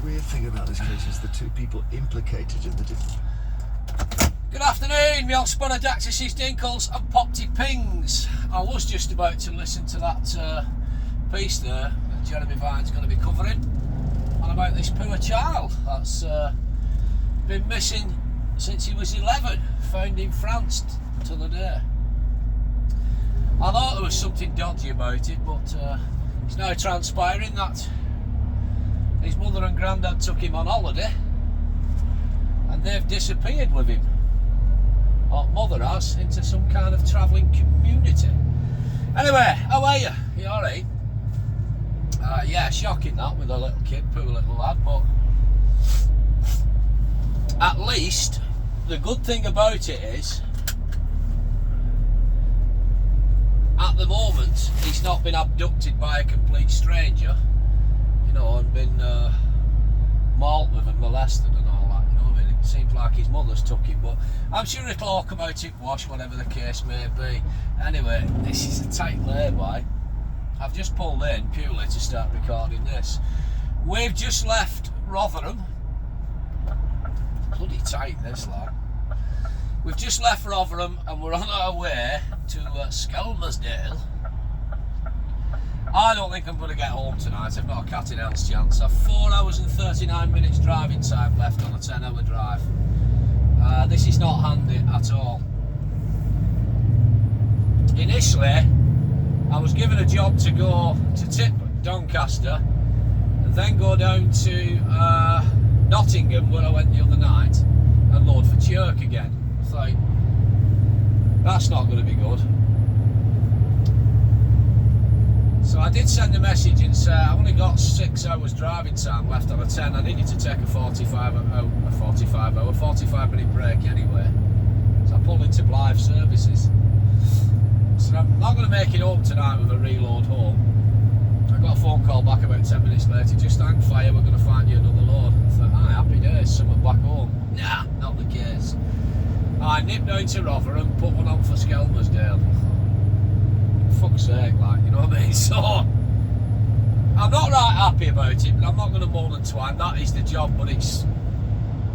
weird thing about this case is the two people implicated in the different. Good afternoon, my old Sponodactysis Dinkles and Popty Pings. I was just about to listen to that piece there that Jeremy Vine's going to be covering on about this poor child that's been missing since he was 11, found in France to the day. I thought there was something dodgy about it, but it's now transpiring that his mother and granddad took him on holiday and they've disappeared with him. Or mother has, into some kind of travelling community. Anyway, how are you? You alright? Yeah, shocking that with a little kid, poor little lad, but at least the good thing about it is at the moment he's not been abducted by a complete stranger, you know, and been mauled with and molested and all that, you know what I mean? It seems like his mother's took him, but I'm sure it'll all come out in wash, whatever the case may be. Anyway, this is a tight lay-by. I've just pulled in purely to start recording this. We've just left Rotherham. Bloody tight this, lad. We've just left Rotherham and we're on our way to Skelmersdale. I don't think I'm going to get home tonight. I've not a cat in hell's chance. I've 4 hours and 39 minutes driving time left on a 10-hour drive. This is not handy at all. Initially, I was given a job to go to Tip Doncaster and then go down to Nottingham, where I went the other night, and load for Chirk again. I thought, that's not going to be good. So I did send a message and say I only got 6 hours driving time left on a 10. I needed to take a 45-minute break anyway. So I pulled into Blythe Services. So I'm not going to make it home tonight with a reload home. I got a phone call back about 10 minutes later. Just hang fire, we're going to find you another load. I thought, aye, happy days, something back home. Nah, not the case. I nipped down to Rotherham, put one on for Skelmersdale. Fuck's sake, like, you know what I mean? So I'm not right happy about it, but I'm not going to moan and twine. That is the job, but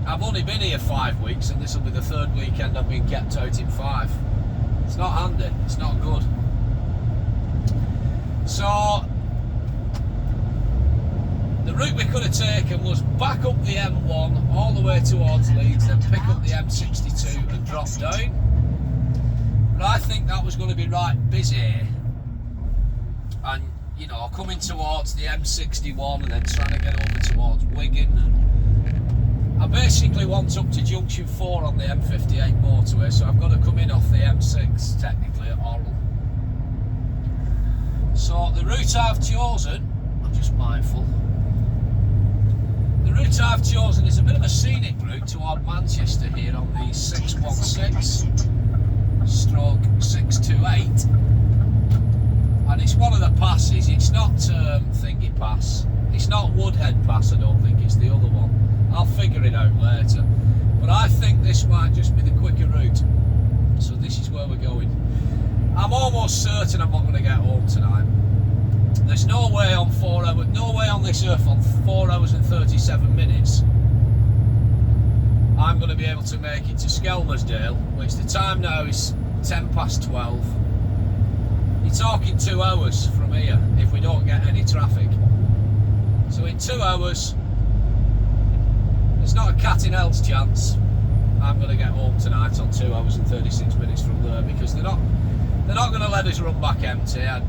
I've only been here 5 weeks and this will be the 3rd weekend I've been kept out in 5. It's not handy, it's not good. So the route we could have taken was back up the M1 all the way towards Leeds, then pick up the M62 and drop down. But I think that was going to be right busy, and you know, coming towards the M61 and then trying to get over towards Wigan. I basically want up to junction 4 on the M58 motorway, so I've got to come in off the M6 technically at Orrell. So the route I've chosen, I'm just mindful, the route I've chosen is a bit of a scenic route toward Manchester here on the 616/628, and it's one of the passes. It's not Thingy Pass, it's not Woodhead Pass, I don't think, it's the other one. I'll figure it out later, but I think this might just be the quicker route, so this is where we're going. I'm almost certain I'm not going to get home tonight. There's no way on 4 hours, no way on this earth on 4 hours and 37 minutes I'm going to be able to make it to Skelmersdale, which the time now is 12:10. You're talking 2 hours from here if we don't get any traffic. So in 2 hours, there's not a cat in hell's chance I'm going to get home tonight on 2 hours and 36 minutes from there, because they're not going to let us run back empty. I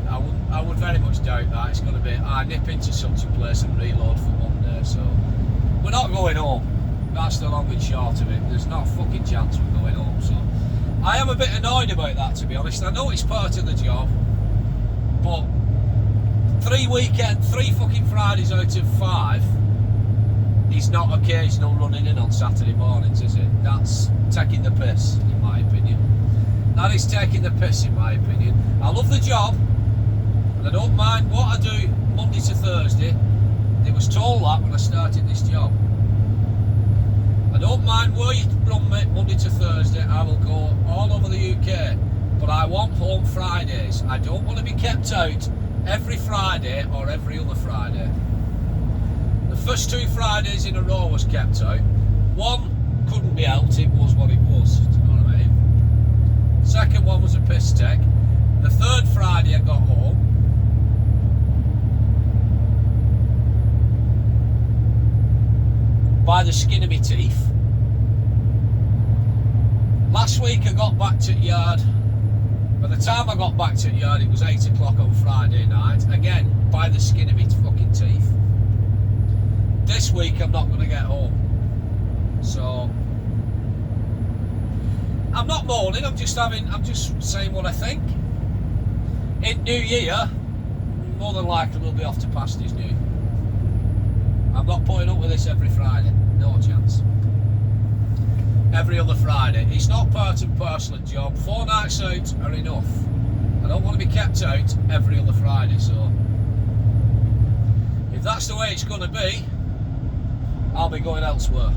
would very much doubt that. It's going to be, I nip into such a place and reload for Monday, so we're not going home. That's the long and short of it. There's not a fucking chance we're going home, so I am a bit annoyed about that, to be honest. I know it's part of the job, but 3 fucking Fridays out of 5 is not occasional running in on Saturday mornings, is it? That's taking the piss, in my opinion. That is taking the piss, in my opinion. I love the job, and I don't mind what I do Monday to Thursday. They was told that when I started this job. I don't mind where you run me Monday to Thursday. I will go all over the UK, but I want home Fridays. I don't want to be kept out every Friday or every other Friday. The first 2 Fridays in a row was kept out. One couldn't be helped, it was what it was, do you know what I mean? Second one was a piss take. The 3rd Friday I got home, by the skin of my teeth. Last week I got back to the yard. By the time I got back to the yard, it was 8 o'clock on Friday night. Again, by the skin of my fucking teeth. This week I'm not going to get home. So I'm not mourning. I'm just saying what I think. In New Year, more than likely we'll be off to Pastures New. I'm not putting up with this every Friday. No chance. Every other Friday. It's not part and parcel of job. 4 nights out are enough. I don't want to be kept out every other Friday, so if that's the way it's going to be, I'll be going elsewhere.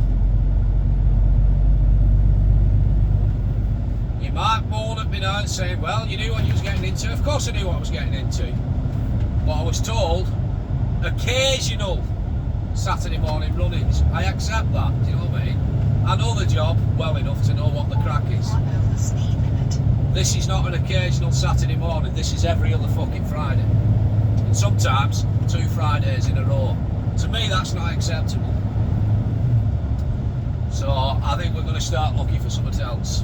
You might moan at me now and say, well, you knew what you was getting into. Of course I knew what I was getting into. But I was told occasional Saturday morning run-ins. I accept that, do you know what I mean? I know the job well enough to know what the crack is. This is not an occasional Saturday morning, this is every other fucking Friday. And sometimes 2 Fridays in a row. To me that's not acceptable. So I think we're going to start looking for something else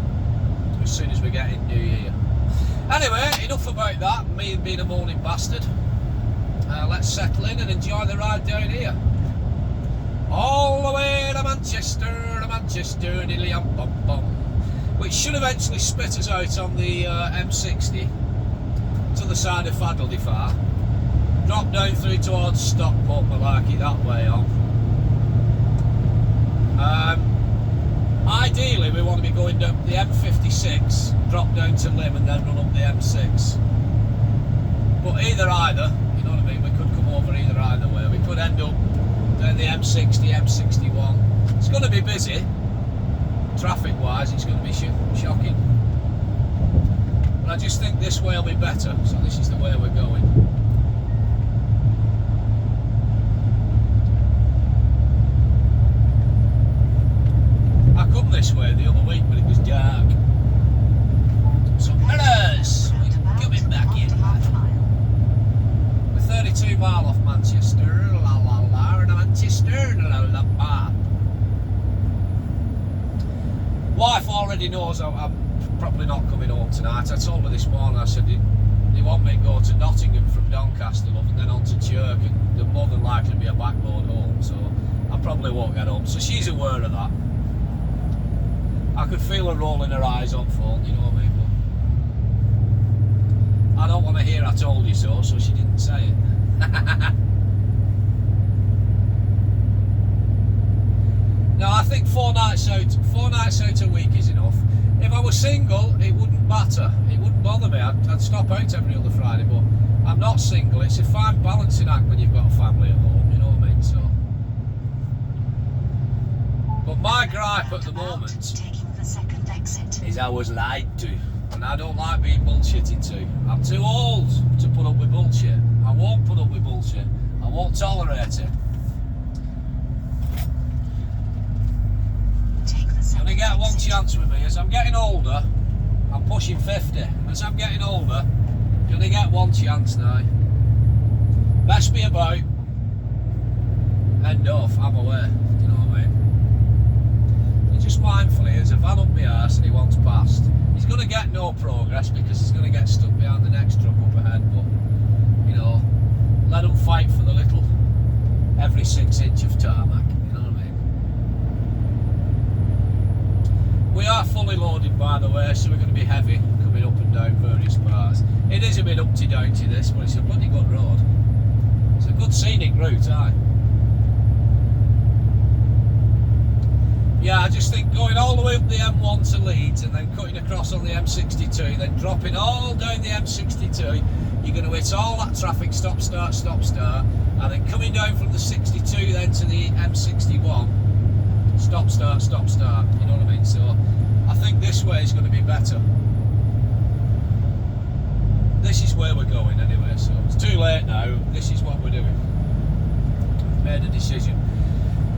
as soon as we get in New Year. Anyway, enough about that, me being a moaning bastard. Let's settle in and enjoy the ride down here. All the way to Manchester, diddly-um-bum-bum, which should eventually spit us out on the M60 to the side of Faddle-de-Far. Drop down through towards Stockport, Malarkey, that way on. Ideally, we want to be going down the M56, drop down to Lymm and then run up the M6. But either, you know what I mean, we could come over either way. We could end up down the M60, M61. It's going to be busy, traffic-wise, it's going to be shocking. But I just think this way will be better, so this is the way we're going. I come this way the other week, but it was dark. So, fellas, we're coming back in. We're 32 mile off Manchester, la la la, and Manchester, la la la. Wife already knows I'm probably not coming home tonight. I told her this morning, I said, they want me to go to Nottingham from Doncaster, love, and then on to Chirk, and there'll more than likely be a backload home, so I probably won't get home. So she's aware of that. I could feel her rolling her eyes on phone, you know what I mean? But I don't want to hear I told you so she didn't say it. No, I think 4 nights out a week is enough. If I was single, it wouldn't matter. It wouldn't bother me. I'd stop out every other Friday, but I'm not single. It's a fine balancing act when you've got a family at home, you know what I mean? So, but my gripe at the moment is I was lied to, and I don't like being bullshitted to. I'm too old to put up with bullshit. I won't put up with bullshit. I won't tolerate it. You only get one chance with me. As I'm getting older, I'm pushing 50. As I'm getting older, you only get one chance now. Mess me about, end off, I'm away. You know what I mean? You're just mindfully, there's a van up my arse and he wants past. He's going to get no progress because he's going to get stuck behind the next truck up ahead, but, you know, let him fight for the little, every 6 inch of tarmac. We are fully loaded, by the way, so we're going to be heavy coming up and down various parts. It is a bit upty-dowty this, but it's a bloody good road. It's a good scenic route, aye. Yeah, I just think going all the way up the M1 to Leeds and then cutting across on the M62, then dropping all down the M62, you're going to hit all that traffic, stop, start, and then coming down from the 62 then to the M61. Stop, start, you know what I mean? So I think this way is going to be better. This is where we're going anyway, so it's too late now. This is what we're doing. made a decision.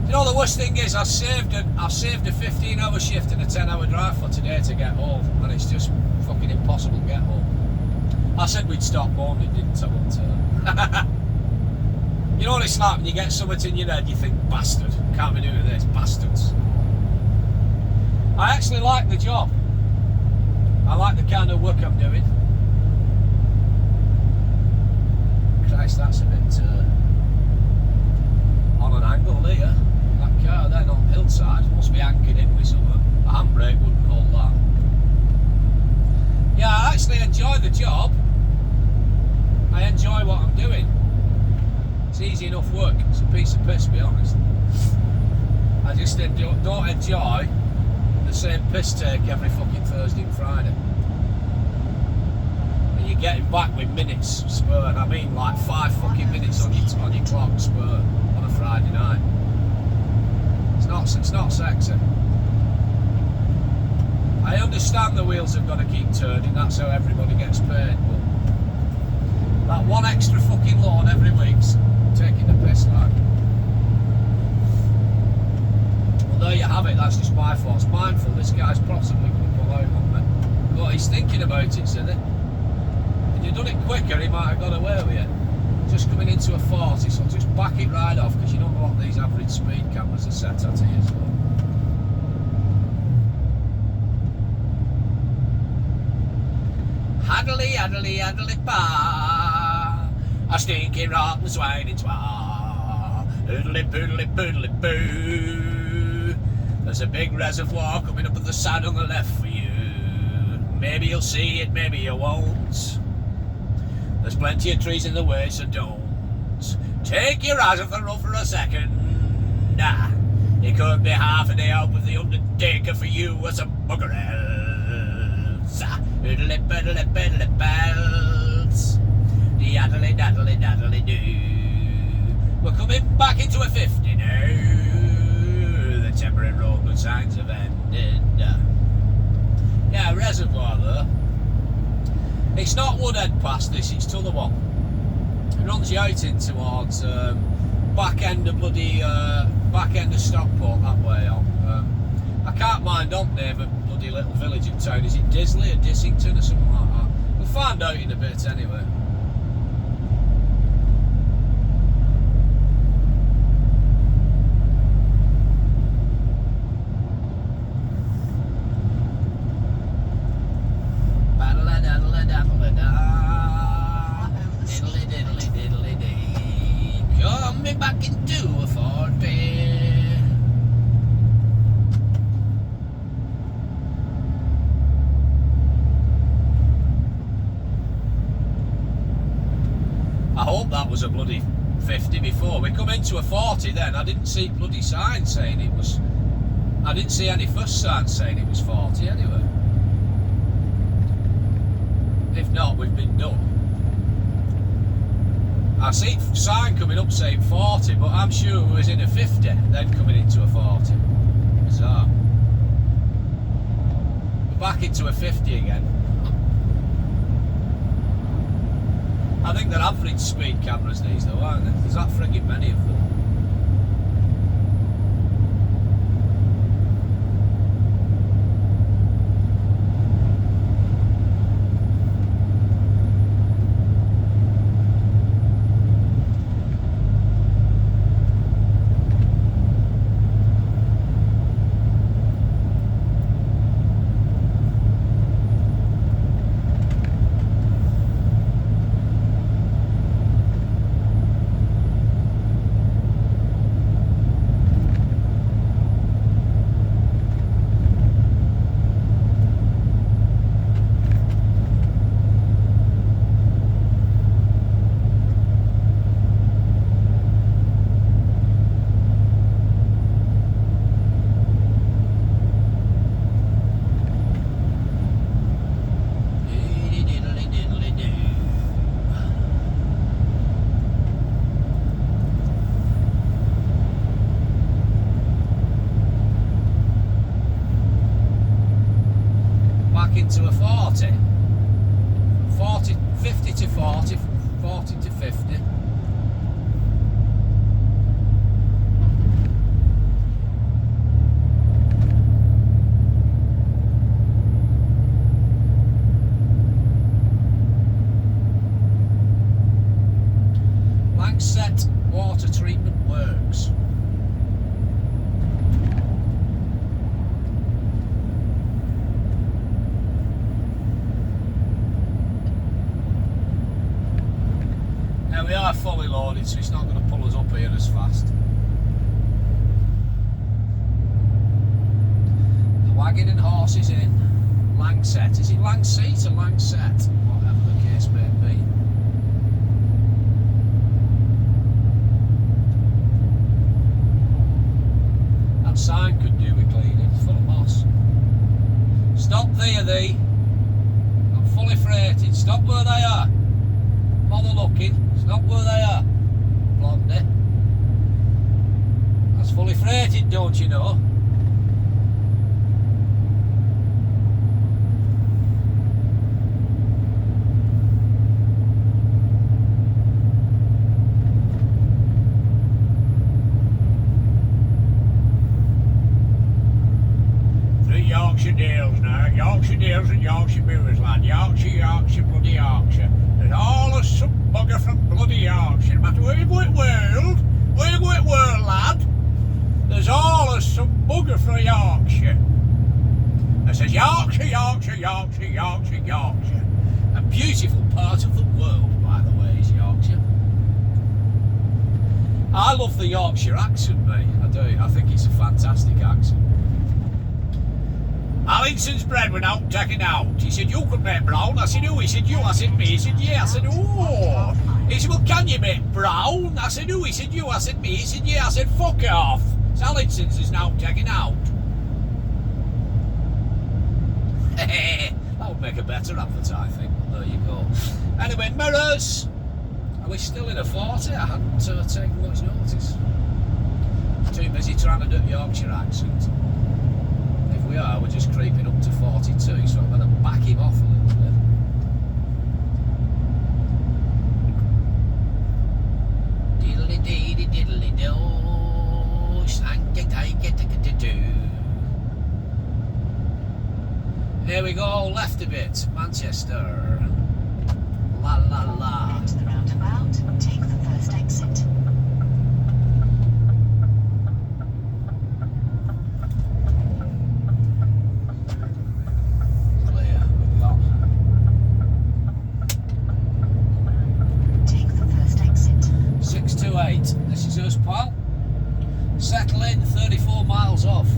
You know, the worst thing is I've saved a 15-hour shift and a 10-hour drive for today to get home, and it's just fucking impossible to get home. I said we'd stop home, it didn't, I won't. You know what it's like when you get something in your head, you think, bastard, can't be doing this, bastards. I actually like the job. I like the kind of work I'm doing. Christ, that's a bit on an angle here. That car there on the hillside must be anchored in with something. A handbrake wouldn't hold that. Yeah, I actually enjoy the job. I enjoy what I'm doing. It's easy enough work. It's a piece of piss, to be honest. I just don't enjoy the same piss take every fucking Thursday and Friday. And you're getting back with minutes spur, and I mean like 5 fucking minutes on your clock spur on a Friday night. It's not sexy. I understand the wheels have got to keep turning, that's how everybody gets paid, but that one extra fucking load every week's taking the piss, like. Well, there you have it, that's just my fault. It's mindful, this guy's possibly going to pull out on me. But he's thinking about it, said he. If you'd done it quicker, he might have got away with it. Just coming into a 40, so just back it right off, because you don't know what these average speed cameras are set at here. So. Haddly, haddly, haddly, ba. A stinking rotten swine in twa. Oodly, poodly, poodly, boo. There's a big reservoir coming up at the side on the left for you. Maybe you'll see it, maybe you won't. There's plenty of trees in the way, so don't take your eyes off the road for a second. Nah, it could be half a day out with the Undertaker for you as a bugger else. Oodly, biddly, biddly, bells. Daddly, daddly, daddly, doo. We're coming back into a 50 now. The temporary road signs have ended. Yeah, reservoir there. It's not Woodhead past this, it's t'other one. It runs you out in towards back end of Stockport that way on. I can't mind on name of bloody little village in town. Is it Disley or Dissington or something like that? We'll find out in a bit anyway. Coming back into a 40. I hope that was a bloody 50 before. We come into a 40 then. I didn't see bloody signs saying it was. I didn't see any first signs saying it was 40 anyway. If not, we've been done. I see a sign coming up saying 40, but I'm sure it was in a 50, then coming into a 40. Bizarre. We're back into a 50 again. I think they're average speed cameras these though, aren't they? There's that frigging many of them. Into a 40. 50 to 40, 40 to 50. wide, so it's not going to pull us up here as fast. The wagon and horse is in. Langset. Is it Langseat or Langset? Whatever the case may be. That sign could do with cleaning. It's full of moss. Stop there, thee. I'm fully freighted. Stop where they are. Bother looking. Stop where they are. Blondie. That's fully freighted, don't you know? Yorkshire Dales now, Yorkshire Dales and Yorkshire Brewers, lad. Yorkshire, bloody Yorkshire. There's always some bugger from bloody Yorkshire. No matter where you go in the world, lad, there's always some bugger from Yorkshire. That says Yorkshire. A beautiful part of the world, by the way, is Yorkshire. I love the Yorkshire accent, mate. I do. I think it's a fantastic accent. Allinson's bread went out taking out. He said, you could make brown. I said, who? He said, you. I said, me. He said, yeah. I said, oh. He said, well, can you make brown? I said, who? He said, you. I said, me. He said, yeah. I said, fuck it off. So Allinson's is now taking out. That would make a better advert, I think. There you go. Anyway, mirrors. Are we still in a 40? I hadn't taken much notice. Too busy trying to do Yorkshire accent. If we are, we're just creeping up to 42, so I better back him off a little bit. Diddly dee diddly do, here we go, left a bit, Manchester. La la la. Enter the roundabout, take the first exit. Clear, we've got. Take the first exit. 628, this is us, pal. Settle in, 34 miles off.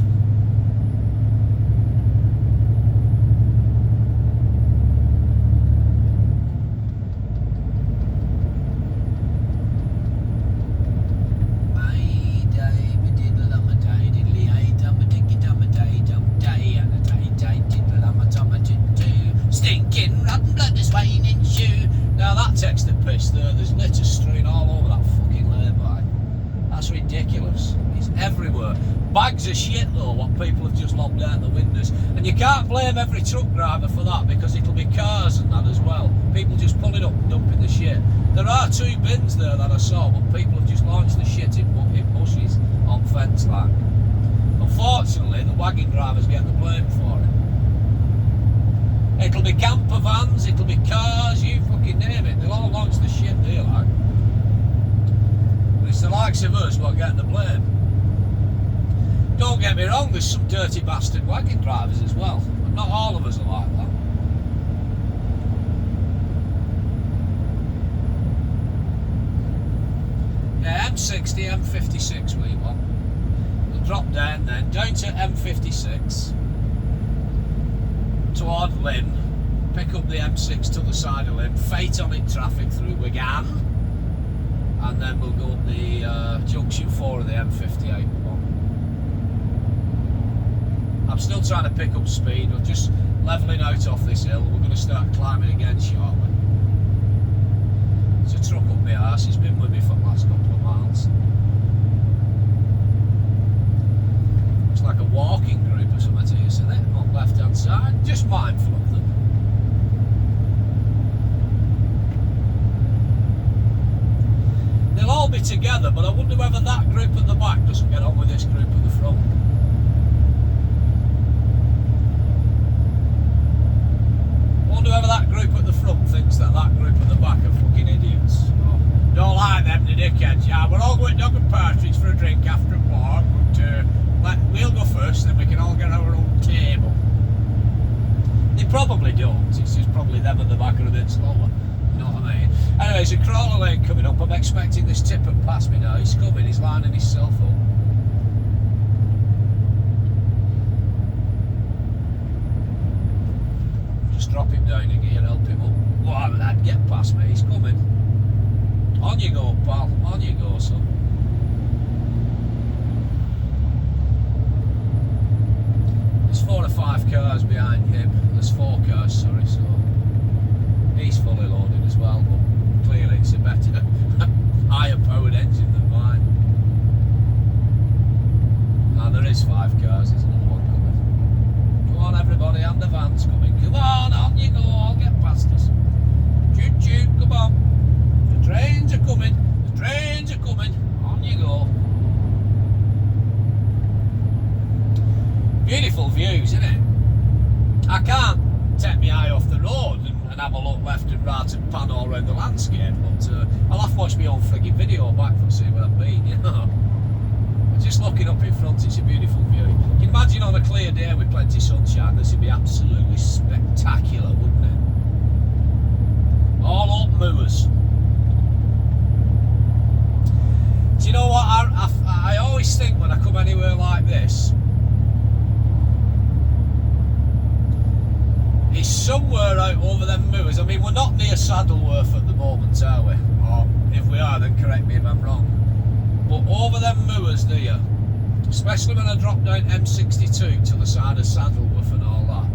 Stinking rotten bloody swaining shoe. Now that takes the piss there. There's litter strewn all over that fucking lay-by. That's ridiculous. It's everywhere. Bags of shit though, what people have just lobbed out the windows. And you can't blame every truck driver for that, because it'll be cars and that as well. People just pulling up and dumping the shit. There are 2 bins there that I saw, but people have just launched the shit in bushes on fence line. Unfortunately, the wagon drivers get the blame for it. It'll be camper vans, it'll be cars, you fucking name it. They'll all launch the shit there, like. But it's the likes of us what get the blame. Don't get me wrong, there's some dirty bastard wagon drivers as well. But not all of us are like that. Yeah, M60, M56 we want. We'll drop down then, down to M56. Toward Lynn, pick up the M6 to the side of Lynn, fate on it traffic through Wigan, and then we'll go up the junction 4 of the M58 one. I'm still trying to pick up speed, we're just levelling out off this hill, we're going to start climbing again shortly. There's a truck up my arse, he's been with me for the last couple of miles. Looks like a walking group or something here, isn't it? On left hand side, just mindful of them. They'll all be together, but I wonder whether that group at the back doesn't get on with this group at the front. I wonder whether that group at the front thinks that that group at the back are fucking idiots. Oh, don't like them, the dickheads. Yeah, we're all going dog and partridge for a drink after a walk, but we'll go first, then we can all get our own table. They probably don't, it's just probably them at the back are a bit slower, you know what I mean? Anyway, there's a crawler lane coming up. I'm expecting this tipper past me now. He's coming, he's lining himself up. Just drop him down again and help him up. Why would that get past me? He's coming. On you go, pal. On you go, son. There's 4 or 5 cars behind him. There's 4 cars, sorry, so he's fully loaded as well, but clearly it's a better, higher powered engine than mine. Now there is 5 cars, there's another one coming. Come on everybody, and the van's coming. Come on you go, I'll get past us. Shoot, shoot, come on. The trains are coming, the trains are coming. On you go. Beautiful views, isn't it? I can't take my eye off the road and have a look left and right and pan all around the landscape, but I'll have to watch my own frigging video back to see what I mean, you know. But just looking up in front, it's a beautiful view. You can imagine on a clear day with plenty of sunshine, this would be absolutely spectacular, wouldn't it? All up moors. Do you know what? I always think when I come anywhere like this, it's somewhere out over them moors. I mean, we're not near Saddleworth at the moment, are we? Or if we are, then correct me if I'm wrong. But over them moors there, especially when I drop down M62 to the side of Saddleworth and all that,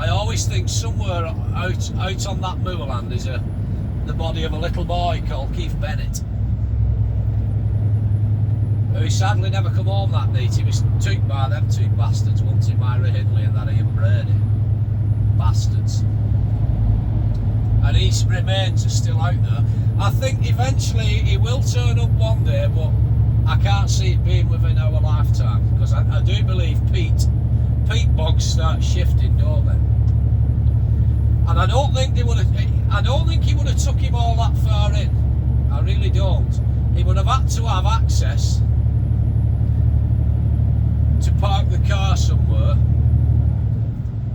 I always think somewhere out on that moorland is the body of a little boy called Keith Bennett, who sadly never come home that night. He was took by them 2 bastards, once in Myra Hindley and that Ian Brady. Bastards. And his remains are still out there. I think eventually he will turn up one day, but I can't see it being within our lifetime, because I do believe peat bogs start shifting, don't they? And I don't think he would have took him all that far in. I really don't. He would have had to have access to park the car somewhere,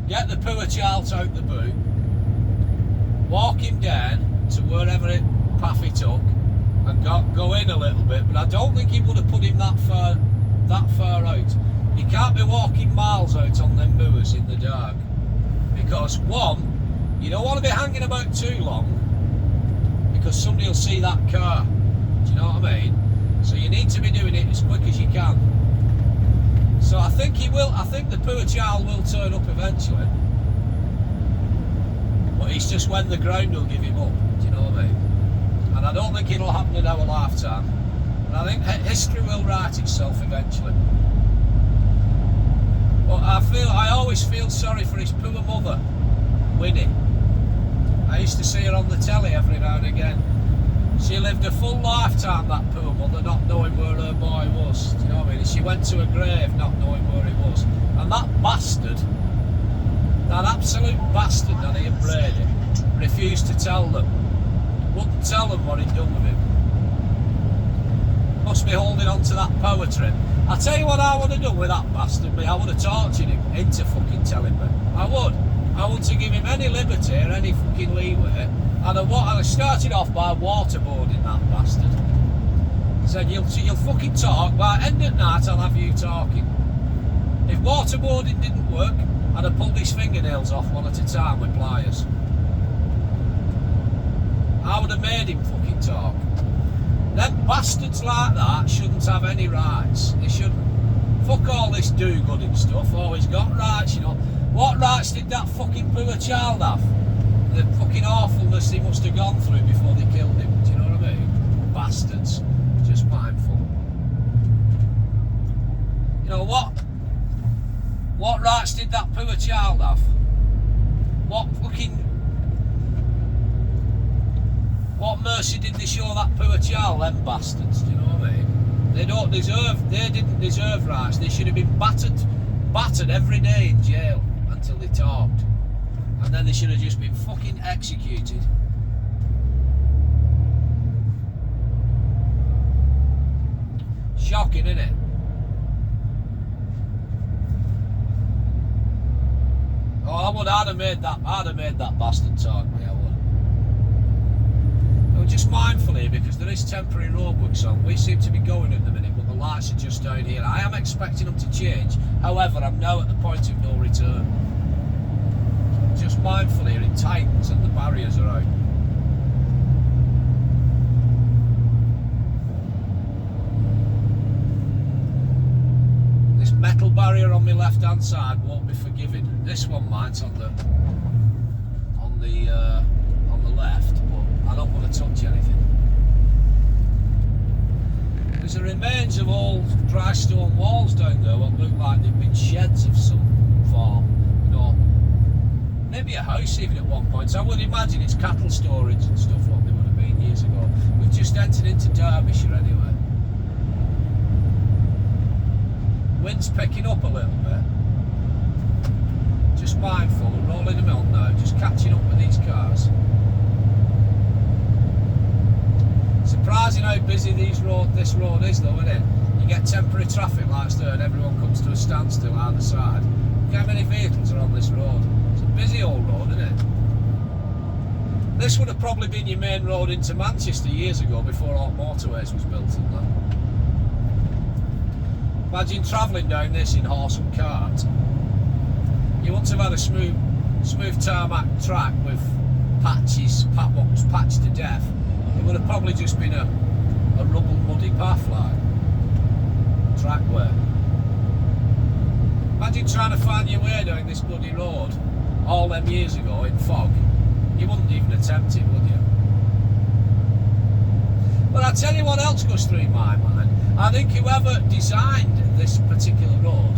get the poor child out the boot, walk him down to wherever path he took, and go in a little bit. But I don't think he would have put him that far out. You can't be walking miles out on them moors in the dark, because one, you don't want to be hanging about too long, because somebody will see that car. Do you know what I mean? So you need to be doing it as quick as you can. So I think he will. I think the poor child will turn up eventually, but it's just when the ground will give him up. Do you know what I mean? And I don't think it'll happen in our lifetime. And I think history will write itself eventually. But I always feel sorry for his poor mother, Winnie. I used to see her on the telly every now and again. She lived a full lifetime, that poor mother, not knowing where her boy was. Do you know what I mean? She went to her grave not knowing where he was. And that bastard, that absolute bastard, that Ian Brady, refused to tell them. Wouldn't tell them what he'd done with him. Must be holding on to that power trip. I tell you what I would have done with that bastard, I would have tortured him into fucking telling me. I would. I wouldn't have given him any liberty or any fucking leeway. I'd have started off by waterboarding that bastard. Said, you'll fucking talk, by end of night I'll have you talking. If waterboarding didn't work, I'd have pulled his fingernails off one at a time with pliers. I would have made him fucking talk. Them bastards like that shouldn't have any rights. They shouldn't. Fuck all this do-gooding stuff. Oh, he's got rights, you know. What rights did that fucking poor child have? The fucking awfulness he must have gone through before they killed him. Do you know what I mean? Bastards. Just mindful. You know what? What rights did that poor child have? What mercy did they show that poor child, them bastards? Do you know what I mean? They didn't deserve rights. They should have been battered every day in jail until they talked. And then they should have just been fucking executed. Shocking, isn't it? Oh, I'd have made that bastard talk me, I would. just mindful here because there is temporary roadworks on. We seem to be going at the minute, but the lights are just down here. I am expecting them to change. However, I'm now at the point of no return. So just mindful here, it tightens and the barriers are out. This metal barrier on my left hand side won't be forgiving. This one might on the left, but I don't want to touch anything. There's a remains of old dry stone walls down there what look like they've been sheds of some form, you know, maybe a house even at one point. So I would imagine it's cattle storage and stuff what they would have been years ago. We've just entered into Derbyshire anyway. Wind's picking up a little bit. Just mindful, we're rolling them on now, just catching up with these cars. Surprising how busy this road is though, isn't it? You get temporary traffic lights there and everyone comes to a standstill either side. Look how many vehicles are on this road. It's a busy old road, isn't it? This would have probably been your main road into Manchester years ago before all motorways was built and that. Imagine travelling down this in horse and cart. You wouldn't have had a smooth tarmac track with patches, padlocks patched to death. It would have probably just been a rubble muddy path like trackway. Imagine trying to find your way down this bloody road all them years ago in fog. You wouldn't even attempt it, would you? But I tell you what else goes through my mind. I think whoever designed this particular road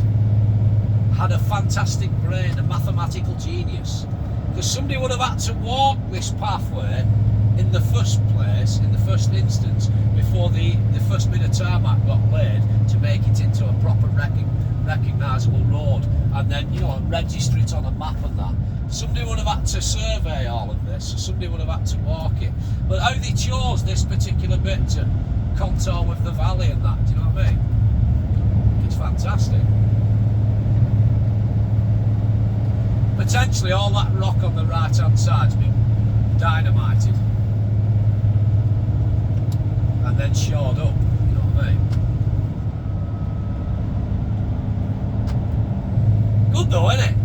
had a fantastic brain, a mathematical genius. Because somebody would have had to walk this pathway in the first place, in the first instance, before the first bit of tarmac got laid to make it into a proper recognisable road, and then, you know, register it on a map and that. Somebody would have had to survey all of this, or somebody would have had to walk it. But how they chose this particular bit to contour with the valley and that, do you know what I mean? It's fantastic. Potentially all that rock on the right hand side's been dynamited and then shored up, you know what I mean? Good though, isn't it?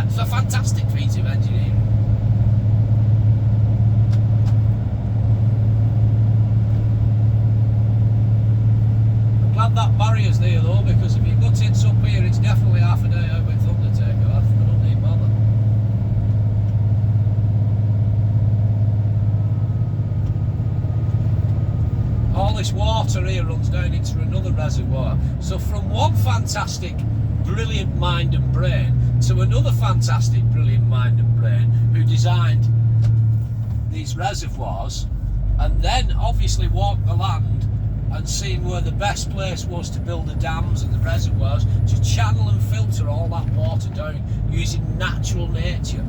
It's a fantastic feat of engineering. I'm glad that barrier's there though, because if you got it up here, it's definitely half a day out with Undertaker. I don't need bother. All this water here runs down into another reservoir. So from one fantastic, brilliant mind and brain to another fantastic, brilliant mind and brain who designed these reservoirs, and then obviously walked the land and seen where the best place was to build the dams and the reservoirs to channel and filter all that water down using natural nature.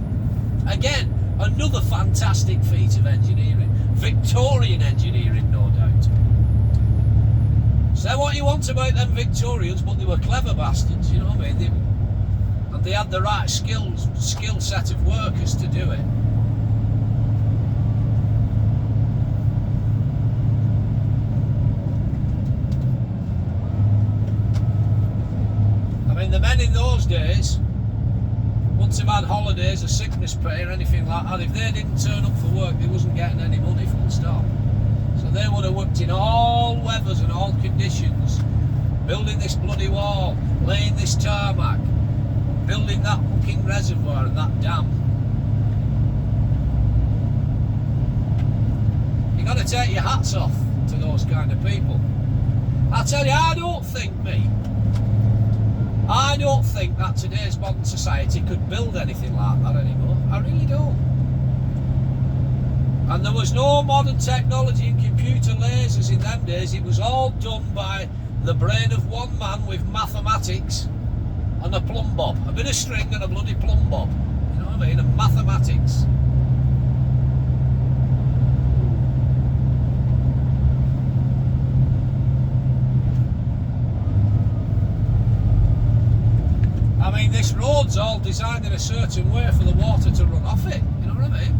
Again, another fantastic feat of engineering. Victorian engineering, no doubt. Say what you want about them Victorians, but they were clever bastards, you know what I mean? And they had the right skill set of workers to do it. I mean, the men in those days wouldn't have had holidays or sickness pay or anything like that. If they didn't turn up for work, they wasn't getting any money, full stop. So they would have worked in all weathers and all conditions, building this bloody wall, laying this tarmac, building that fucking reservoir and that dam. You got to take your hats off to those kind of people. I tell you, I don't think that today's modern society could build anything like that anymore. I really don't. And there was no modern technology and computer lasers in them days. It was all done by the brain of one man with mathematics and a plumb bob. A bit of string and a bloody plumb bob. You know what I mean? And mathematics. I mean, this road's all designed in a certain way for the water to run off it. You know what I mean?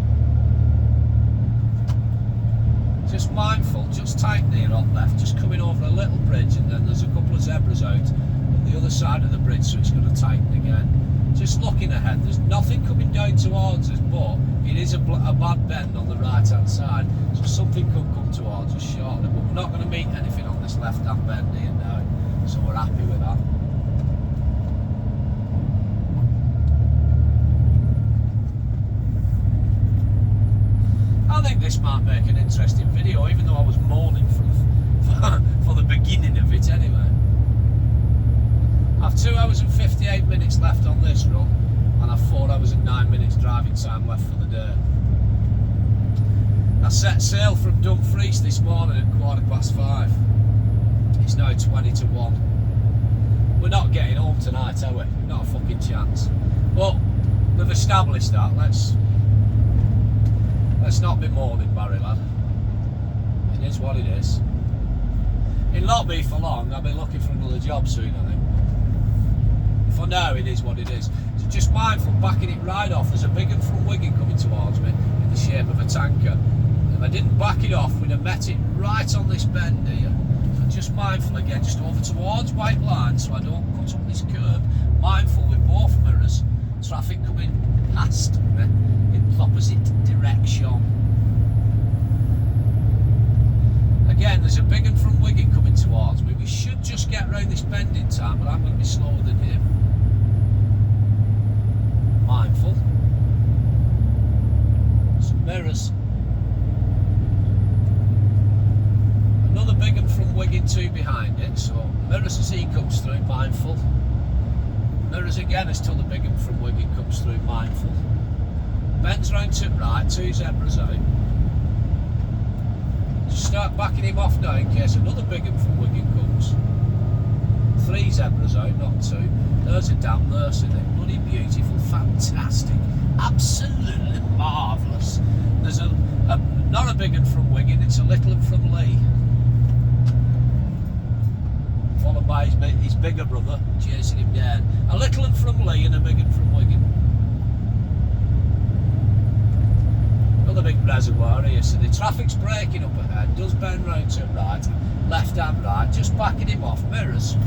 Just mindful, just tighten here on left, just coming over a little bridge, and then there's a couple of zebras out on the other side of the bridge, so it's going to tighten again. Just looking ahead, there's nothing coming down towards us, but it is a bad bend on the right hand side, so something could come towards us shortly, but we're not going to meet anything on this left hand bend here now, so we're happy with that. I think this might make an interesting video, even though I was mourning for the beginning of it anyway. I've 2 hours and 58 minutes left on this run, and I've 4 hours and 9 minutes driving time left for the day. I set sail from Dumfries this morning at 5:15. It's now 20 to 1. We're not getting home tonight, are we? Not a fucking chance. But we've established that. Let's not be mourning, Barry lad. It is what it is. It'll not be for long. I'll be looking for another job soon, I think. For now, it is what it is. So just mindful, backing it right off. There's a big one from Wigan coming towards me in the shape of a tanker. If I didn't back it off, we'd have met it right on this bend here. So just mindful again, just over towards white line so I don't cut up this curb. Mindful with both mirrors. Traffic coming past me in the opposite direction. Again, there's a big one from Wigan coming towards me. We should just get around this bend in time, but I'm going to be slower than him. Mindful. Some mirrors. Another big one from Wigan too behind it, so mirrors as he comes through, mindful. Mirrors again as till the big one from Wigan comes through, mindful. Bends round to right, 2 zebras out. Just start backing him off now in case another big one from Wigan comes. 3 zebras out, not 2. There's a damn nurse in it. Bloody beautiful, fantastic, absolutely marvellous. There's not a big one from Wigan, it's a little one from Lee. Followed by his bigger brother chasing him down. A little one from Lee and a big one from Wigan. Another big reservoir here, so the traffic's breaking up ahead, does bend round to right, left and right, just backing him off, mirrors.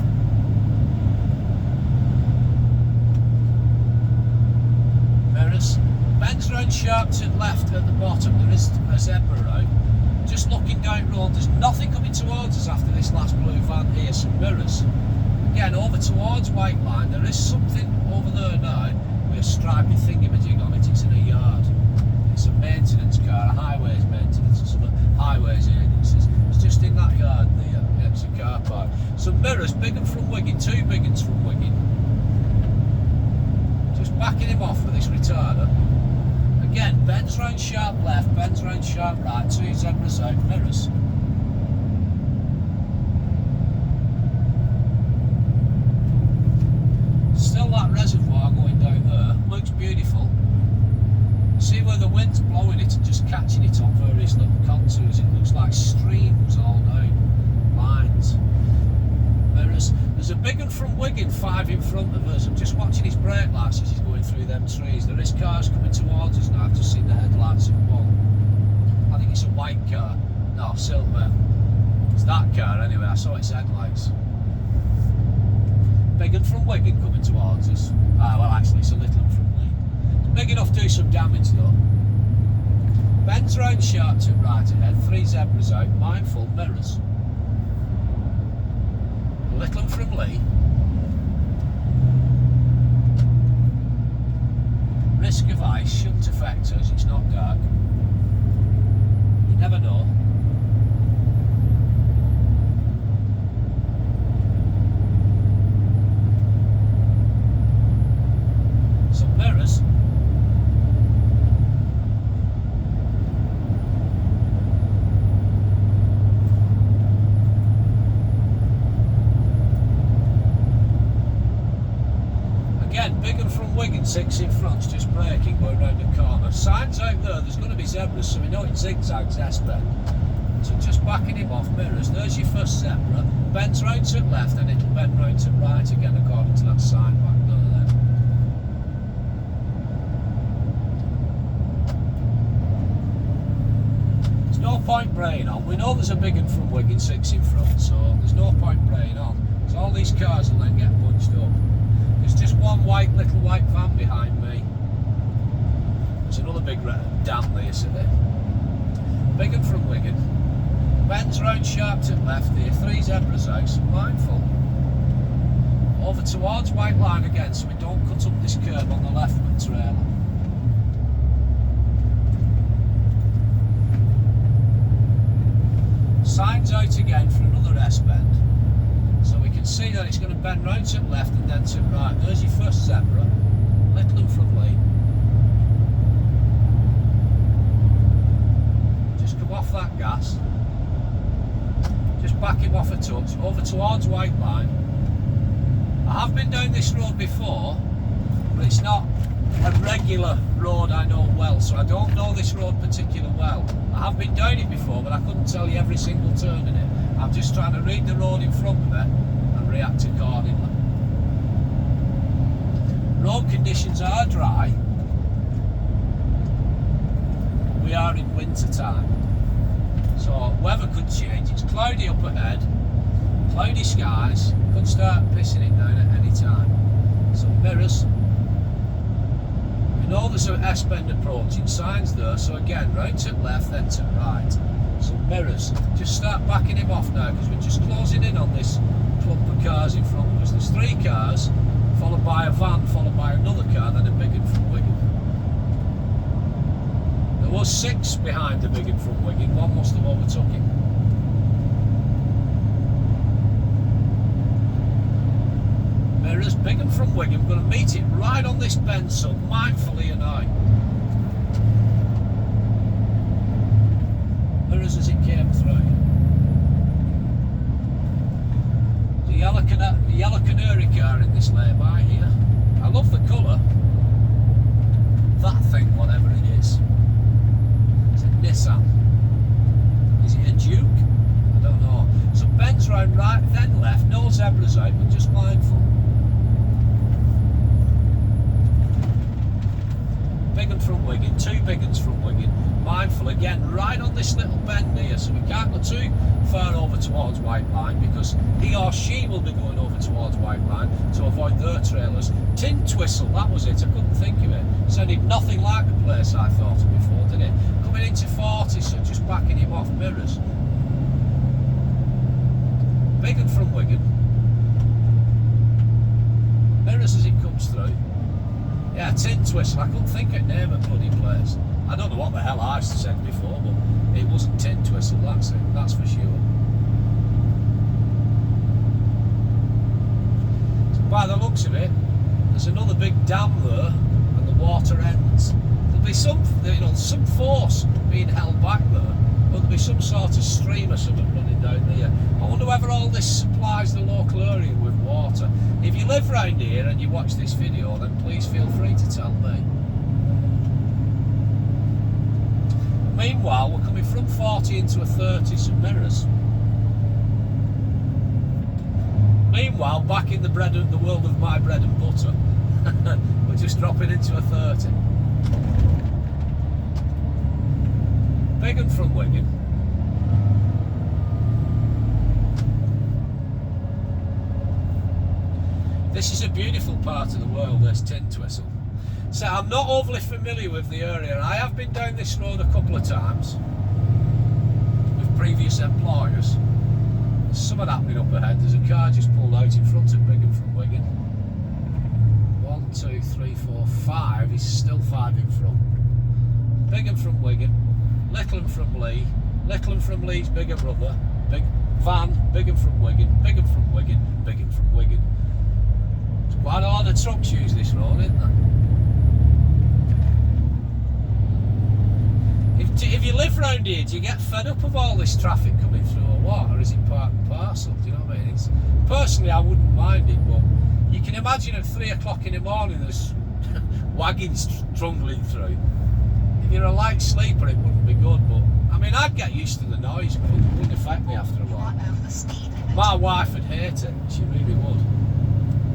Mirrors, bends round sharp to left at the bottom, there is a zebra road. Just looking down road, there's nothing coming towards us after this last blue van here, some mirrors. Again, over towards white line, there is something over there now with a stripy thingamajig on it, it's in a yard. It's a maintenance car, a highways maintenance, and some highways agencies. It's just in that yard there. Yeah, it's a car park. Some mirrors, big one from Wigan, 2 big ones from Wigan. Just backing him off with this retarder. Again, bends round sharp left, bends round sharp right, 2 zebras out, mirrors. Still that reservoir going down there, looks beautiful. See where the wind's blowing it and just catching it on various little contours. It looks like streams all down lines. There's a big one from Wigan, 5 in front of us. I'm just watching his brake lights as he's going through them trees. There is cars coming towards us now. I've just seen the headlights of one. I think it's a white car. No, silver. It's that car anyway. I saw its headlights. Big one from Wigan coming towards us. Ah, well, actually, it's a little one from Lee. Big enough to do some damage though. Bends round sharp to right ahead, 3 zebras out, mindful, mirrors. A little one from Lee. Risk of ice shouldn't affect us, it's not dark. You never know. Some mirrors. Again, big one from Wigan, 6 in front, just braking, going round the corner. Signs out there, there's going to be zebras, so we know it zigzags S-bend. So just backing him off, mirrors, there's your first zebra, bends round to left and it'll bend round to right again according to that sign back there then. There's no point braying on. We know there's a big one from Wigan 6 in front, so there's no point braying on. So all these cars will then get bunched up. There's just one little white van behind me. There's another big damn there, see there. Big one from Wigan. Bends round sharp to left here, 3 zebras out, so mindful. Over towards white line again, so we don't cut up this curb on the left with trailer. Signs out again for another S-bend. So we can see that it's going to bend round to the left and then to the right. There's your first zebra, little in from Lee. Just come off that gas. Just back him off a touch, over towards white line. I have been down this road before, but it's not a regular road I know well, so I don't know this road particularly well. I have been down it before, but I couldn't tell you every single turn in it. I'm just trying to read the road in front of me and react accordingly. Road conditions are dry. We are in winter time, so weather could change. It's cloudy up ahead, cloudy skies, could start pissing it down at any time. So mirrors. We know there's an S-bend approaching, signs there, so again, right to left, then to right. So mirrors. Just start backing him off now, because we're just closing in on this clump of cars in front of us. There's 3 cars, followed by a van, followed by another car, then a big one from Wigan. There was 6 behind the big one from Wigan, one must have overtook him. Mirrors, big one from Wigan, we're going to meet it right on this bend, so mindfully and I. Mirrors as it came through. The yellow canary car in this lay-by here. I love the colour. That thing, whatever it is. It's a Nissan. Is it a Duke? I don't know. So bends round right, then left, no zebras out, but just mindful. Big one from Wigan, 2 big ones from Wigan. Mindful again, right on this little bend here, so we can't go too far over towards white line because he or she will be going over towards white line to avoid their trailers. Tintwistle, that was it, I couldn't think of it. Sounded nothing like the place I thought of before, did it? Coming into 40, so just backing him off. Mirrors. Big one from Wigan. Mirrors as it comes through. Yeah, Tintwistle, I couldn't think of the name of the bloody place. I don't know what the hell I said before, but it wasn't Tintwistle, that's it, that's for sure. So by the looks of it, there's another big dam there, and the water ends. There'll be some, some force being held back there, but there'll be some sort of stream or something running down there. I wonder whether all this supplies the local area with water. If you live round here and you watch this video, then please feel free to tell me. Meanwhile, we're coming from 40 into a 30, some mirrors. Meanwhile, back in the world of my bread and butter, we're just dropping into a 30. Big one from Wigan. This is a beautiful part of the world, this Tintwistle. So I'm not overly familiar with the area. I have been down this road a couple of times with previous employers. There's something happening up ahead. There's a car just pulled out in front of Big one from Wigan. 1, 2, 3, 4, 5. He's still 5 in front. Big one from Wigan. Little one from Lee. Little one from Lee's bigger brother. Big van. Big one from Wigan. Big one from Wigan. Big one from Wigan. There's quite a lot of trucks use this road, isn't there? If you live round here, do you get fed up of all this traffic coming through or what? Or is it part and parcel? Do you know what I mean? Personally, I wouldn't mind it, but you can imagine at 3 o'clock in the morning there's wagons trundling through. If you're a light sleeper, it wouldn't be good, but I mean, I'd get used to the noise. It wouldn't affect me after a while. My wife would hate it, she really would.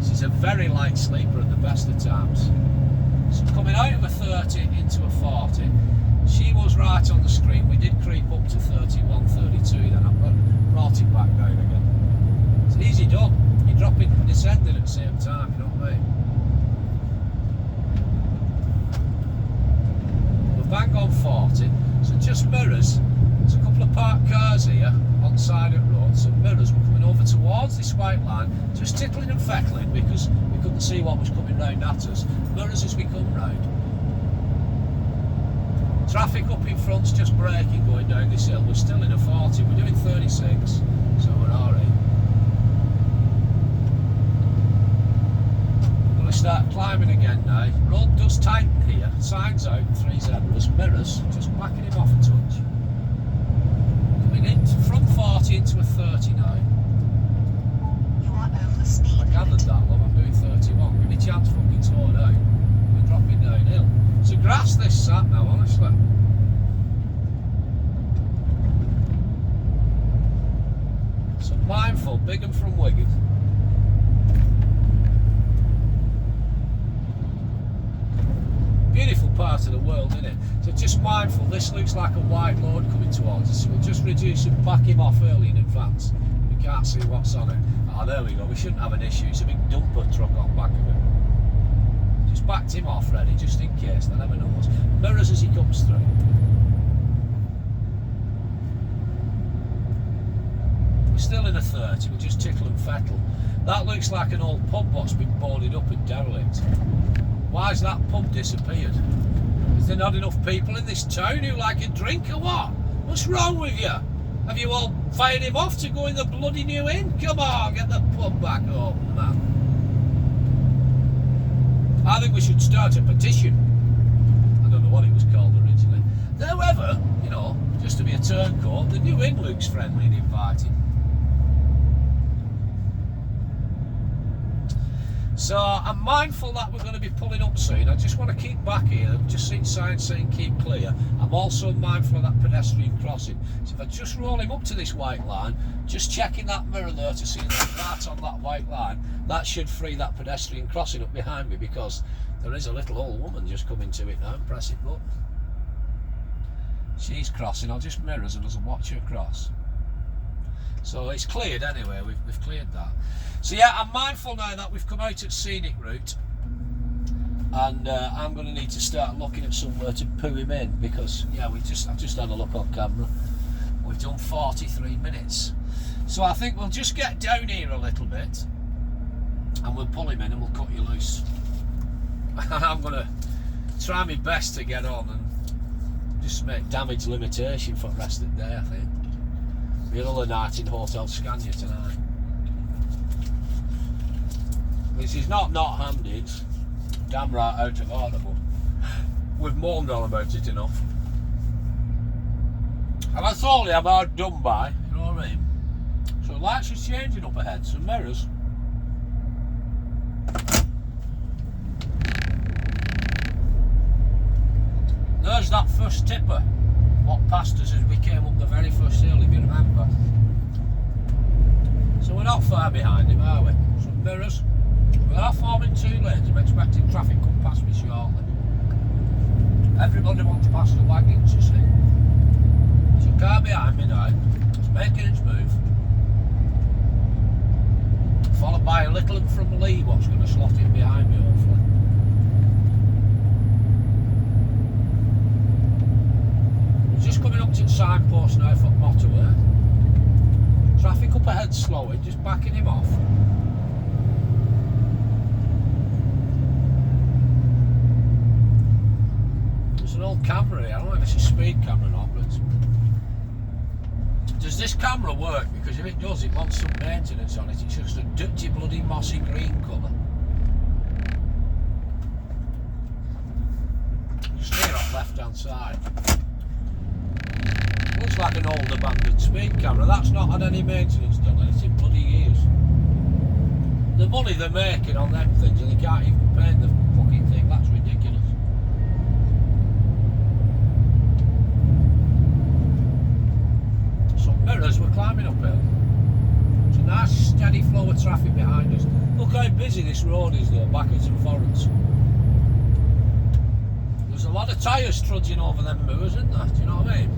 She's a very light sleeper at the best of times. So coming out of a 30 into a 40, She was right on the screen. We did creep up to 31, 32 then. I brought it back down again. It's easy done. You're dropping and descending at the same time, you know what I mean? We're bang on 40, so just mirrors. There's a couple of parked cars here on the side of the road, so mirrors were coming over towards this white line, just tickling and feckling because we couldn't see what was coming round at us. Mirrors as we come round. Traffic up in front's just braking going down this hill. We're still in a 40, we're doing 36, so we're alright. We're going to start climbing again now. Road does tighten here, signs out, 3 zebras, mirrors, just backing him off a touch. Coming in from 40 into a 30 now. You are over the speed I gathered limit. that one, I'm doing 31. Give me a chance fucking tore down. We're dropping downhill. It's a grass this sat now, honestly. So mindful, Bigham from Wigan. Beautiful part of the world, isn't it? So just mindful, this looks like a wide load coming towards us, so we'll just reduce and back him off early in advance. We can't see what's on it. Oh, there we go, we shouldn't have an issue. It's a big dumper truck on back of it. Just backed him off ready, just in case, they never knows. Mirrors as he comes through. We're still in a 30, we'll just tickle and fettle. That looks like an old pub what's been boarded up and derelict. Why's that pub disappeared? Is there not enough people in this town who like a drink or what? What's wrong with you? Have you all fired him off to go in the bloody new inn? Come on, get the pub back open, man. I think we should start a petition. I don't know what it was called originally. However, you know, just to be a turncoat, the new inn looks friendly and inviting. So I'm mindful that we're going to be pulling up soon. I just want to keep back here. I've just seen signs saying keep clear. I'm also mindful of that pedestrian crossing. So if I just roll him up to this white line, just checking that mirror there to see that right on that white line, that should free that pedestrian crossing up behind me, because there is a little old woman just coming to it now and pressing button. She's crossing. I'll just mirror us and doesn't watch her cross. So it's cleared anyway, we've cleared that. So yeah, I'm mindful now that we've come out at scenic route, and I'm going to need to start looking at somewhere to poo him in, because yeah, I've just had a look on camera. We've done 43 minutes. So I think we'll just get down here a little bit and we'll pull him in and we'll cut you loose. And I'm going to try my best to get on and just make damage limitation for the rest of the day, I think. Be another night in Hotel Scania tonight. This is not handy, it's damn right out of order, but we've moaned all about it enough. And that's all I'm hard done by, you know what I mean? So lights are changing up ahead, some mirrors. There's that first tipper, what passed us as we came up the very first hill, if you remember. So we're not far behind him, are we? Some mirrors. We are forming 2 lanes. I'm expecting traffic come past me shortly. Everybody wants past the wagons, you see. So car behind me now, it's making its move. Followed by a little one from Lee, what's going to slot in behind me, hopefully. We're just coming up to the signpost now for motorway. Traffic up ahead slowing, just backing him off. There's an old camera here, I don't know if it's a speed camera or not, but does this camera work? Because if it does, it wants some maintenance on it. It's just a dirty, bloody, mossy green colour. Just here on left hand side. Looks like an old abandoned speed camera. That's not had any maintenance done on it in bloody years. The money they're making on them things, and they can't even paint the fucking thing, that's ridiculous. Some mirrors, we're climbing uphill. It's a nice steady flow of traffic behind us. Look how busy this road is though, backwards and forwards. There's a a lot of tyres trudging over them moors, isn't there? Do you know what I mean?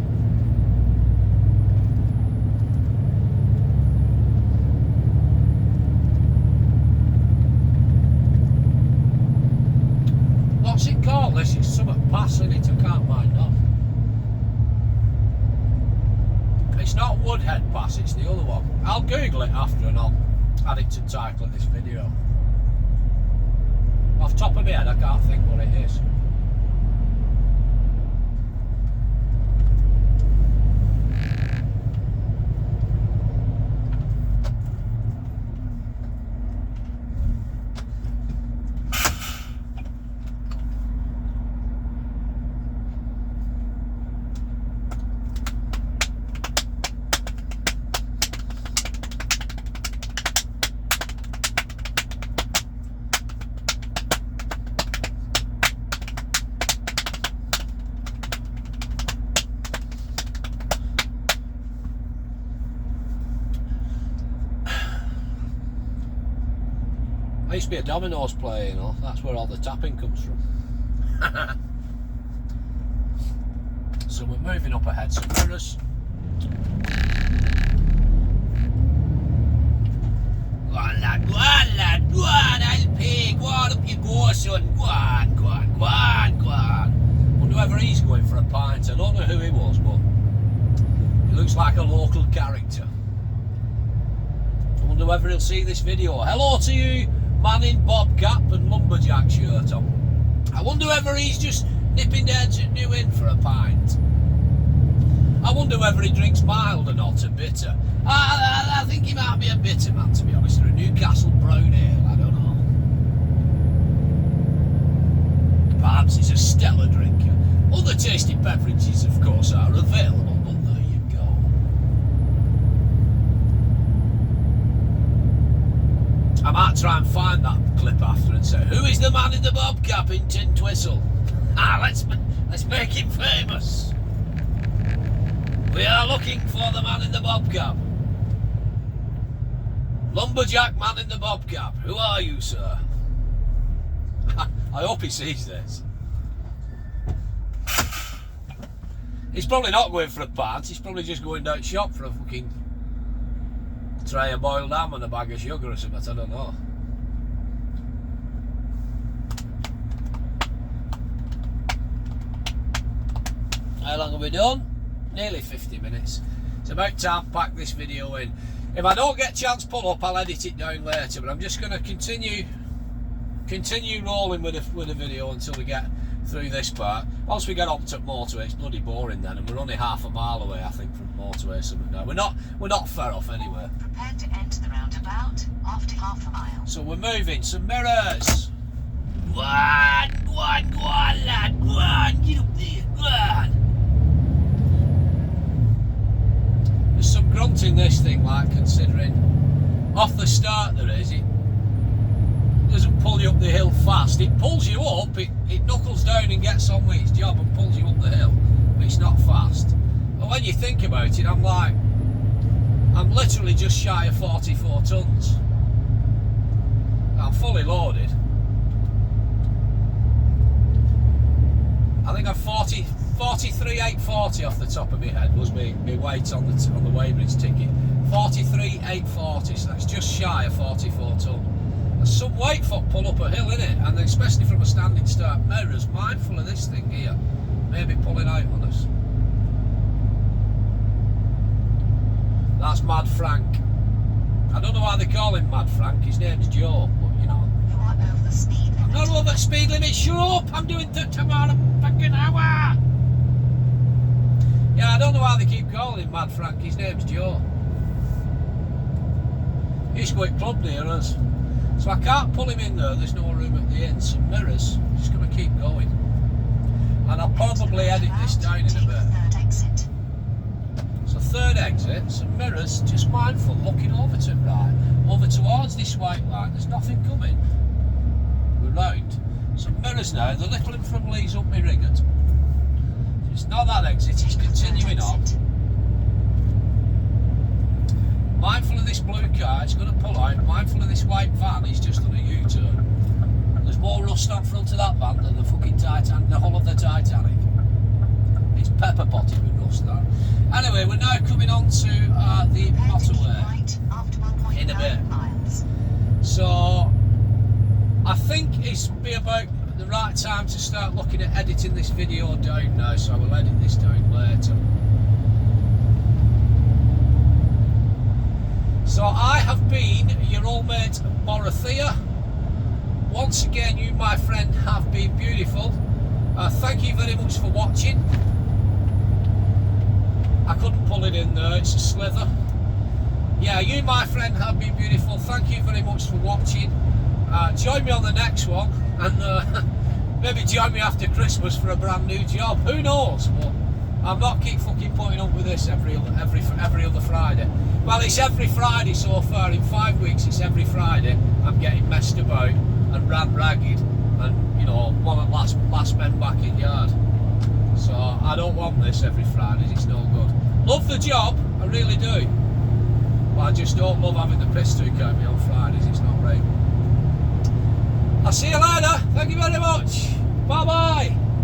What's it called? This is something passing it, I can't mind off. It's not Woodhead Pass, it's the other one. I'll Google it after and I'll add it to the title of this video. Off top of my head, I can't think what it is. I used to be a dominoes player, you know, that's where all the tapping comes from. So we're moving up ahead, some mirrors. Go on lad, go on lad, go on, I'll pay, go on up you go son, go on, go on, go on, go on. Wonder whether he's going for a pint, I don't know who he was, but he looks like a local character. I wonder whether he'll see this video. Hello to you, man in bob cap and lumberjack shirt on. I wonder whether he's just nipping down to New Inn for a pint. I wonder whether he drinks mild or not, a bitter. I think he might be a bitter man, to be honest, or a Newcastle brown ale, I don't know. Perhaps he's a stellar drinker. Other tasty beverages, of course, are available, but there you go. I might try and find that clip after and say, who is the man in the bob cap in Tintwistle? Let's make him famous. We are looking for the man in the bob cap. Lumberjack man in the bob cap. Who are you, sir? I hope he sees this. He's probably not going for a pint, he's probably just going down shop for a fucking tray of boiled ham and a bag of sugar or something, I don't know. How long have we done? Nearly 50 minutes. It's about time to pack this video in. If I don't get a chance to pull up, I'll edit it down later, but I'm just going to continue rolling with the video until we get through this part. Once we get up to motorway, it's bloody boring then, and we're only half a mile away, I think, from motorway or something now. We're not far off anyway. Prepare to enter the roundabout after half a mile. So we're moving. Some mirrors. Go on, lad. Go on, get up there. Go on. There's some grunt in this thing, like, considering off the start there is. It doesn't pull you up the hill fast. It pulls you up, it knuckles down and gets on with its job and pulls you up the hill, but it's not fast. But when you think about it, I'm literally just shy of 44 tons. I'm fully loaded. I think I'm 43,840 off the top of my head was my weight on the Weybridge ticket. 43,840, so that's just shy of 44 ton. There's some weight for pull up a hill, innit? And especially from a standing start. Mirrors, mindful of this thing here, maybe pulling out on us. That's Mad Frank. I don't know why they call him Mad Frank, his name's Joe, but you know. You are over the speed limit. I'm not over the speed limit, shut up! I'm doing 30 miles a fucking hour! Yeah, I don't know why they keep calling him Mad Frank, his name's Joe. He used to go to club near us. So I can't pull him in there, there's no room at the end. Some mirrors, I'm just going to keep going. And I'll probably edit this down in a bit. Third exit. So third exit, some mirrors, just mindful, looking over to right, over towards this white line, there's nothing coming. We're round. Some mirrors now, they're little in from Lee's up my Riggott. It's not that exit, it's continuing on. Mindful of this blue car, it's going to pull out. Mindful of this white van, he's just on a U-turn. There's more rust on front of that van than the fucking Titanic, the hull of the Titanic. It's pepper potted with rust, that. Anyway, we're now coming on to the motorway Right after 1.9 in a bit. miles. So I think it's be about the right time to start looking at editing this video down now, so I will edit this down later. So I have been your old mate Borothea. Once again, you, my friend, have been beautiful. Thank you very much for watching. I couldn't pull it in there, it's a slither. Yeah, you, my friend, have been beautiful. Thank you very much for watching. Join me on the next one, and maybe join me after Christmas for a brand new job. Who knows? But I'm not keep fucking putting up with this every other Friday. Well, it's every Friday so far. In 5 weeks, it's every Friday. I'm getting messed about and ran ragged, and you know, one of the last men back in yard. So I don't want this every Friday. It's no good. Love the job, I really do. But I just don't love having the piss took out of me on Fridays. It's not right. I'll see you later. Thank you very much. Bye bye.